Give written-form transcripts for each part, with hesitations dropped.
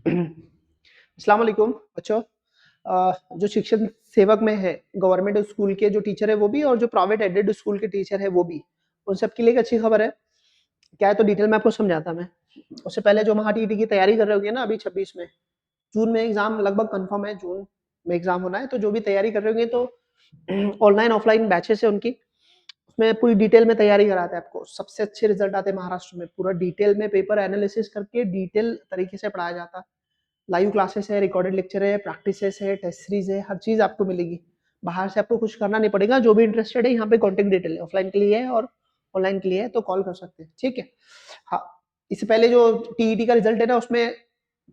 अस्सलाम वालेकुम बच्चों। जो शिक्षण सेवक में है, गवर्नमेंट स्कूल के जो टीचर है वो भी और जो प्राइवेट एडेड स्कूल के टीचर है वो भी, उन सब के लिए एक अच्छी खबर है। क्या है तो डिटेल में आपको समझाता मैं। उससे पहले जो महा टीईटी की तैयारी कर रहे होगे ना अभी 26 में, जून में एग्जाम लगभग कंफर्म है, जून में एग्जाम होना है, तो जो भी तैयारी कर रहे होंगे तो ऑनलाइन ऑफलाइन बैचेस है उनकी, उसमें पूरी डिटेल में तैयारी कराते हैं आपको। सबसे अच्छे रिजल्ट आते हैं महाराष्ट्र में, पूरा डिटेल में पेपर एनालिसिस करके डिटेल तरीके से पढ़ाया जाता है। लाइव क्लासेस है, रिकॉर्डेड लेक्चर है, प्रैक्टिसेस है, टेस्ट सीरीज है, हर चीज आपको मिलेगी। बाहर से आपको कुछ करना नहीं पड़ेगा। जो भी इंटरेस्टेड है यहाँ पे कॉन्टेक्ट डिटेल है, ऑफलाइन के लिए है और ऑनलाइन के लिए है, तो कॉल कर सकते हैं, ठीक है। हाँ, इससे पहले जो टीईटी का रिजल्ट है ना, उसमें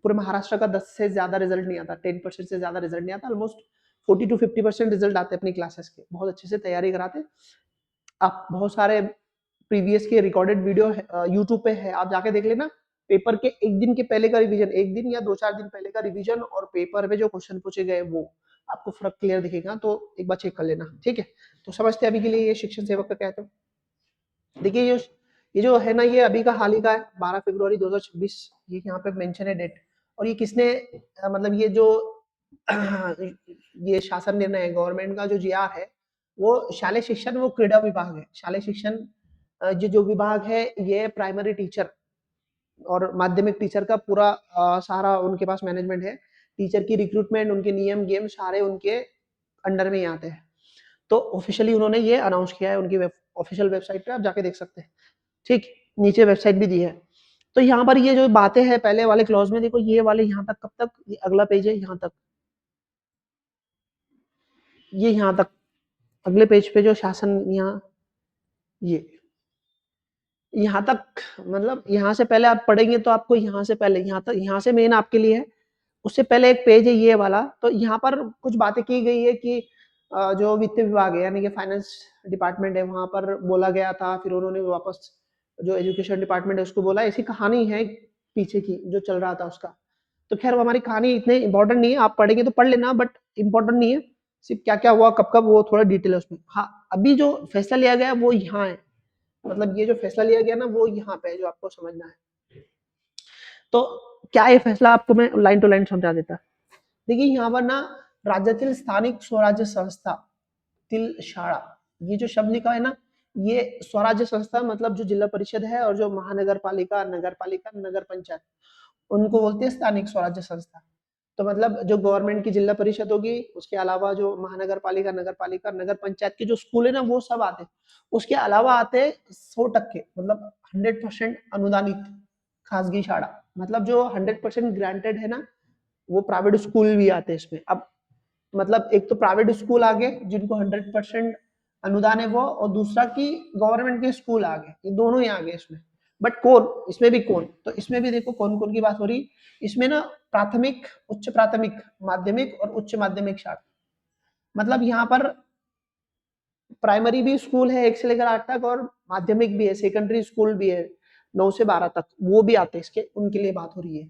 पूरे महाराष्ट्र का 10 से ज्यादा रिजल्ट नहीं आता, 10% से ज्यादा रिजल्ट नहीं आता। ऑलमोस्ट 40 to 50% रिजल्ट आते हैं अपनी क्लासेस के। बहुत अच्छे से तैयारी कराते हैं। आप बहुत सारे प्रीवियस के रिकॉर्डेड वीडियो यूट्यूब पे है, आप जाके देख लेना। पेपर के एक दिन के पहले का रिवीजन, एक दिन या 2-4 दिन पहले का रिवीजन और पेपर में जो क्वेश्चन पूछे गए वो आपको फर्क क्लियर दिखेगा, तो एक बार चेक कर लेना, ठीक है। तो समझते हैं अभी के लिए ये शिक्षण सेवक का कहते हैं। देखिए ये जो है ना, ये अभी का हाल ही का है, 12 फरवरी 2026, ये यहाँ पे मेंशन है डेट। और ये किसने मतलब ये जो ये शासन निर्णय है गवर्नमेंट का, जो जीआर है, वो शालेय शिक्षण वो क्रीड़ा विभाग है। शालेय शिक्षण जो विभाग है, ये प्राइमरी टीचर और माध्यमिक टीचर का पूरा सारा उनके पास मैनेजमेंट है। टीचर की रिक्रूटमेंट, उनके नियम गेम सारे उनके अंडर में ही आते हैं। तो ऑफिशियली उन्होंने ये अनाउंस किया है, उनकी ऑफिशियल वेबसाइट पे आप जाके देख सकते हैं, ठीक। नीचे वेबसाइट भी दी है। तो यहाँ पर ये जो बातें हैं पहले वाले क्लॉज में, देखो ये वाले यहाँ तक, कब तक, ये अगला पेज है यहाँ तक, ये यहाँ तक, अगले पेज पे जो शासन यहाँ, ये यहाँ तक, मतलब यहाँ से पहले आप पढ़ेंगे तो आपको यहाँ से पहले यहाँ तक, यहाँ से मेन आपके लिए है। उससे पहले एक पेज है ये वाला, तो यहाँ पर कुछ बातें की गई है कि जो वित्त विभाग है यानी कि फाइनेंस डिपार्टमेंट है, वहां पर बोला गया था, फिर उन्होंने वापस जो एजुकेशन डिपार्टमेंट है उसको बोला। ऐसी कहानी है पीछे की जो चल रहा था उसका। तो खैर वो हमारी कहानी इतने इंपॉर्टेंट नहीं है, आप पढ़ेंगे तो पढ़ लेना, बट इंपॉर्टेंट नहीं है। सिर्फ क्या क्या हुआ कब कब वो थोड़ा डिटेल है उसमें। हाँ, अभी जो फैसला लिया गया वो यहाँ है, मतलब ये जो फैसला लिया गया ना वो यहाँ पे है, जो आपको समझना है। तो क्या ये फैसला, आपको मैं लाइन टू लाइन समझा देता। देखिए यहाँ पर ना, राज्यातील स्थानिक स्वराज्य संस्था तील शाळा, ये जो शब्द लिखा है ना, ये स्वराज्य संस्था मतलब जो जिला परिषद है और जो महानगर पालिका, नगर पालिका, नगर पंचायत, उनको बोलते हैं स्थानिक स्वराज्य संस्था। तो मतलब जो गवर्नमेंट की जिला परिषद होगी, उसके अलावा जो महानगर पालिका, नगर पालिका, नगर पंचायत के जो स्कूल है ना वो सब आते हैं। उसके अलावा आते हैं 100% मतलब 100% अनुदानित खासगी शाळा, मतलब जो 100% ग्रांटेड है ना, वो प्राइवेट स्कूल भी आते हैं इसमें। अब मतलब एक तो प्राइवेट स्कूल आ गए जिनको 100% अनुदान है वो, और दूसरा की गवर्नमेंट के स्कूल आ गए, ये दोनों ही आ गए इसमें। बट कौन इसमें भी, कौन तो इसमें भी देखो कौन कौन की बात हो रही। इसमें ना प्राथमिक, उच्च प्राथमिक, माध्यमिक और उच्च माध्यमिक शाखा, मतलब यहाँ पर प्राइमरी भी स्कूल है 1 से लेकर 8 तक, और माध्यमिक भी है, सेकेंडरी स्कूल भी है 9 से 12 तक, वो भी आते हैं इसके, उनके लिए बात हो रही है,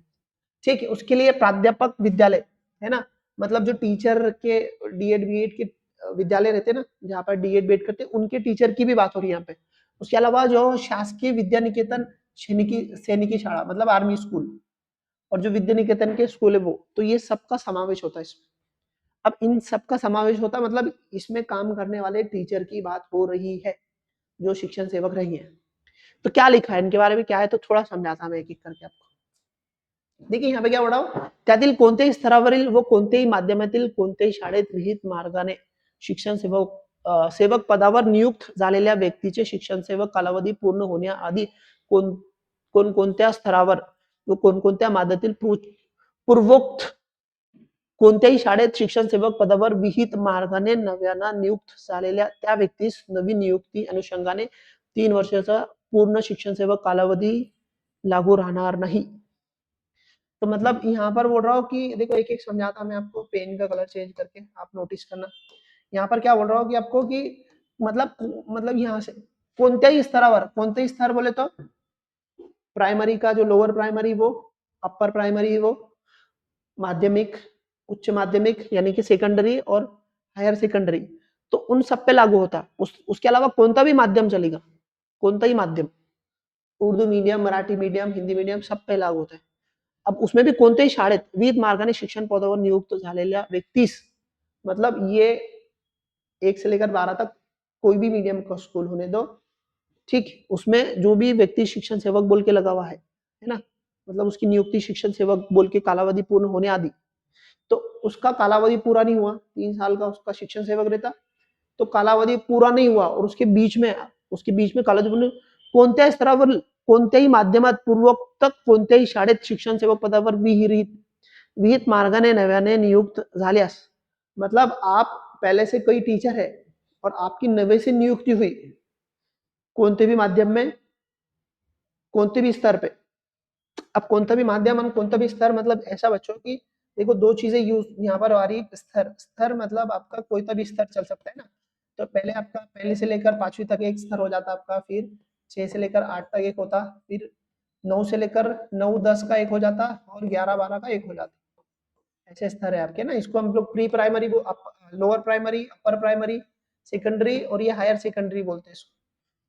ठीक है। उसके लिए प्राध्यापक विद्यालय है ना, मतलब जो टीचर के डीएड बीएड के विद्यालय रहते हैं ना, जहाँ पर डीएड बीएड करते हैं, उनके टीचर की भी बात हो रही है यहाँ पे। उसके अलावा जो शासकीय विद्या निकेतन सैनिकी सैनिकी शाला, मतलब आर्मी स्कूल, और जो विद्या निकेतन के स्कूल है वो, तो ये सबका समावेश होता है इसमें। अब इन सबका समावेश होता है, मतलब इसमें काम करने वाले टीचर की बात हो रही है, जो शिक्षण सेवक रही है। तो क्या लिखा है इनके बारे में, क्या है, तो थोड़ा समझाता हूं मैं एक एक करके आपको। देखिए यहाँ पे क्या बोला, त्यातील कोणत्याही स्तरावरील व कोणत्याही माध्यमातील कोणत्याही शाळेत विहित मार्गाने शिक्षण सेवक सेवक पदावर नियुक्त झालेल्या व्यक्तीचे शिक्षण सेवक कालावधी पूर्ण होण्याआधी कोण कोणकोणत्या स्तरावर व कोणकोणत्या माध्यमातील पूर्वोक्त कोणत्याही शाळेत शिक्षण सेवक पदावर विहित मार्गाने नव्यानं नियुक्त झालेल्या त्या व्यक्तीस नवीन नियुक्ती अनुषंगाने 3 वर्षाचा पूर्ण शिक्षण सेवक कालावधी लागू राहणार नाही। तो मतलब यहाँ पर बोल रहा हूँ कि देखो एक एक समझाता मैं आपको, पेन का कलर चेंज करके आप नोटिस करना। यहाँ पर क्या बोल रहा हूँ कि आपको कि मतलब यहाँ से कोणत्याही स्तरावर, कोणतेही स्तर बोले तो प्राइमरी का जो लोअर प्राइमरी वो, अपर प्राइमरी वो, माध्यमिक, उच्च माध्यमिक यानी कि सेकेंडरी और हायर सेकेंडरी, तो उन सब पे लागू होता है। उसके अलावा कोणता भी माध्यम चलेगा, कोणताही माध्यम, Urdu medium, Marathi medium, Hindi medium, सब पे लागू होता है। अब उसमें भी कोणत्याही शाळेत विविध मार्गाने शिक्षण पदावर नियुक्त झालेल्या व्यक्तीस, मतलब ये 1 से लेकर 12 तक कोई भी मीडियम का स्कूल होने दो, ठीक, उसमें जो भी व्यक्ति शिक्षण सेवक बोल के लगा हुआ है ना? मतलब उसकी नियुक्ति शिक्षण सेवक बोल के कालावधि पूर्ण होने आदि, तो उसका कालावधि पूरा नहीं हुआ, 3 साल का उसका शिक्षण सेवक रहता, तो कालावधी पूरा नाही हुआ और उसके बीच में कालावधी कोणत्याही स्तरावर कोणत्याही माध्यमात पूर्वोक्त कोणत्याही शाळेत शिक्षण सेवक पदावर विहित मार्गाने नव्याने नियुक्त झाल्यास, मतलब आप पहले से कोई टीचर है और आपकी नवे से नियुक्ति हुई कोणते भी माध्यम में, कोणते भी स्तर पे। अब कोणता भी माध्यम और कोणता भी स्तर, मतलब ऐसा बच्चों की देखो दो चीजें यूज यहाँ पर आ रही है। स्तर, स्तर मतलब आपका कोई सा भी स्तर चल सकता है ना, तो पहले आपका पहले से लेकर 5वीं तक एक स्तर हो जाता आपका, फिर 6 से लेकर 8 तक एक होता, फिर 9 से लेकर 9-10 का एक हो जाता और 11-12 का एक हो जाता, ऐसे स्तर है आपके ना। इसको हम लोग pre primary, lower primary, upper primary, secondary और ये हायर सेकेंडरी बोलते हैं इसको।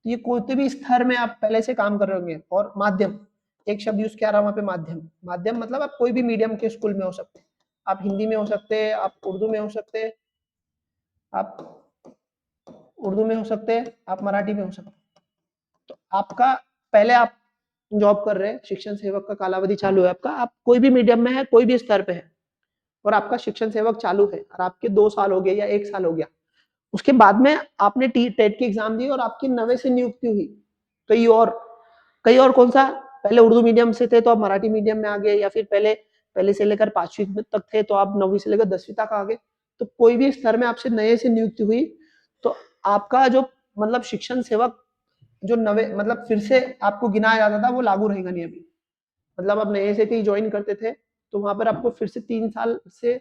तो ये कोई भी स्तर में आप पहले से काम कर रहे होंगे। और माध्यम, एक शब्द यूज किया रहा वहां पे, माध्यम। माध्यम मतलब आप कोई भी मीडियम के स्कूल में हो सकते हैं, आप हिंदी में हो सकते हैं, आप उर्दू में हो सकते हैं, आप उर्दू में हो सकते हैं, आप मराठी में हो सकते हैं। तो आपका पहले आप जॉब कर रहे हैं, शिक्षण सेवक का कालावधि चालू है आपका, आप कोई भी मीडियम में है, कोई भी स्तर पे है और आपका शिक्षण सेवक चालू है और आपके 2 साल हो गए या 1 साल हो गया, उसके बाद में आपने टेट की एग्जाम दी और आपकी नवे से नियुक्ति हुई कई और कौन सा, पहले उर्दू मीडियम से थे तो आप मराठी मीडियम में आ गए, या फिर पहले से लेकर 5वीं तक थे तो आप 9वीं से लेकर 10वीं तक आ गए। तो कोई भी स्तर में आपसे नए से नियुक्ति हुई तो आपका जो मतलब शिक्षण सेवक जो नवे मतलब फिर से आपको गिनाया जाता था वो लागू रहेगा नहीं अभी। मतलब आप नए से कहीं ज्वाइन करते थे तो वहां पर आपको फिर से 3 साल से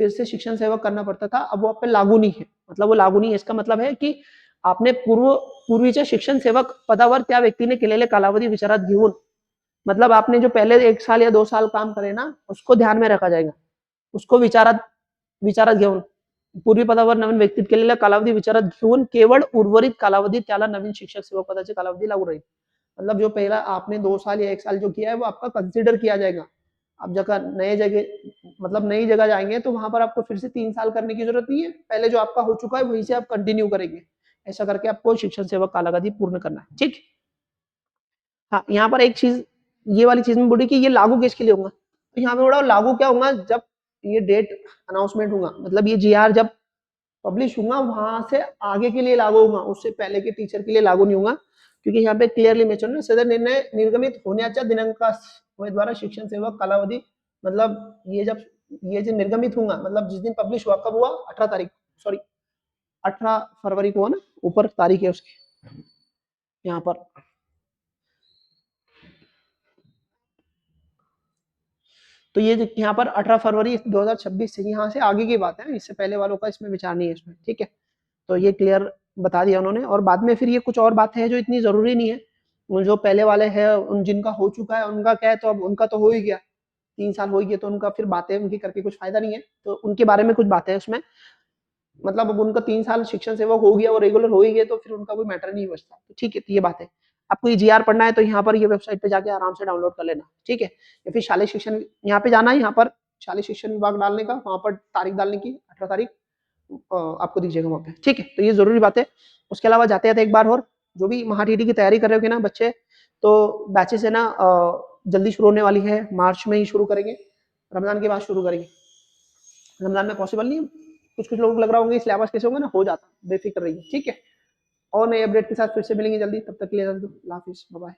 फिर से शिक्षण सेवक करना पड़ता था, अब वो आप पे लागू नहीं है। मतलब वो लागू नहीं है, इसका मतलब है की आपने पूर्वीच्या शिक्षण सेवक पदावर त्या व्यक्तीने केलेले कालावधी विचारात घेऊन, मतलब आपने जो पहले 1 साल या 2 साल काम करे ना, उसको ध्यान में रखा जाएगा, उसको विचारात घेऊन पूर्वी पदावर नवीन व्यक्तीत केलेला कालावधी विचारात घेऊन केवळ उर्वरित कालावधी त्याला नवीन शिक्षक सेवक पदाची कालावधी लागू रहेगी। मतलब जो पहला आपने 2 साल या 1 साल जो किया है वो आपका कंसिडर किया जाएगा। आप जगह नए जगह मतलब नई जगह जाएंगे तो वहां पर आपको फिर से 3 साल करने की जरूरत नहीं है, पहले जो आपका हो चुका है वहीं से आप कंटिन्यू करेंगे। ऐसा करके आपको शिक्षण सेवक कालावधि पूर्ण करना है, ठीक। हाँ, यहाँ पर एक चीज, ये वाली चीज में बोली कि ये लागू किसके लिए होगा, तो यहाँ पे बोला लागू क्या होगा, जब ये डेट अनाउंसमेंट होगा, मतलब ये जीआर जब पब्लिश होगा वहां से आगे के लिए लागू होगा, उससे पहले के टीचर के लिए लागू नहीं होगा। क्योंकि यहाँ पे क्लियरली मेंशन है, सदर निर्णय निर्गमित होण्याच्या दिनांकास उमेदवार शिक्षण सेवक कालावधी, मतलब ये जो निर्गमित होगा, मतलब जिस दिन पब्लिश हुआ, कब हुआ, 18 तारीख, सॉरी 18 फरवरी को, ना ऊपर तारीख है उसकी यहाँ पर। तो ये यहाँ पर 18 फरवरी 2026 से, यहाँ से आगे की बात है, इससे पहले वालों का इसमें विचार नहीं है इसमें, ठीक है। तो ये क्लियर बता दिया उन्होंने। और बाद में फिर ये कुछ और बातें हैं जो इतनी जरूरी नहीं है, जो पहले वाले हैं उन जिनका हो चुका है उनका क्या है, तो अब उनका तो हो ही गया, 3 साल हो ही गया, तो उनका फिर बातें उनकी करके कुछ फायदा नहीं है, तो उनके बारे में कुछ बातें हैं उसमें। मतलब अब उनका 3 साल शिक्षण सेवक हो गया और रेगुलर हो ही गए तो फिर उनका कोई मैटर नहीं बचता, तो ठीक है। तो ये बात है, आपको ये जीआर पढ़ना है तो यहाँ पर ये वेबसाइट पे जाके आराम से डाउनलोड कर लेना, ठीक है। या फिर शालेय शिक्षण यहाँ पे जाना है, यहाँ पर शालेय शिक्षण विभाग डालने का, वहां पर तारीख डालने की 18 तारीख आपको दीजिएगा वहां पे, ठीक है। तो ये जरूरी बात है। उसके अलावा जाते जाते एक बार और, जो भी महाटीटी की तैयारी कर रहे हो ना बच्चे, तो बैचेस है ना जल्दी शुरू होने वाली है, मार्च में ही शुरू करेंगे, रमजान के बाद शुरू करेंगे। रमजान में पॉसिबल नहीं है, कुछ कुछ लोगों को लग रहा होगा सिलेबस कैसे होगा ना, हो जाता, बेफिक्र रहिए, ठीक है। और नए अपडेट के साथ फिर से मिलेंगे जल्दी, तब तक के लिए अल्लाह हाफिज़, बाय बाय।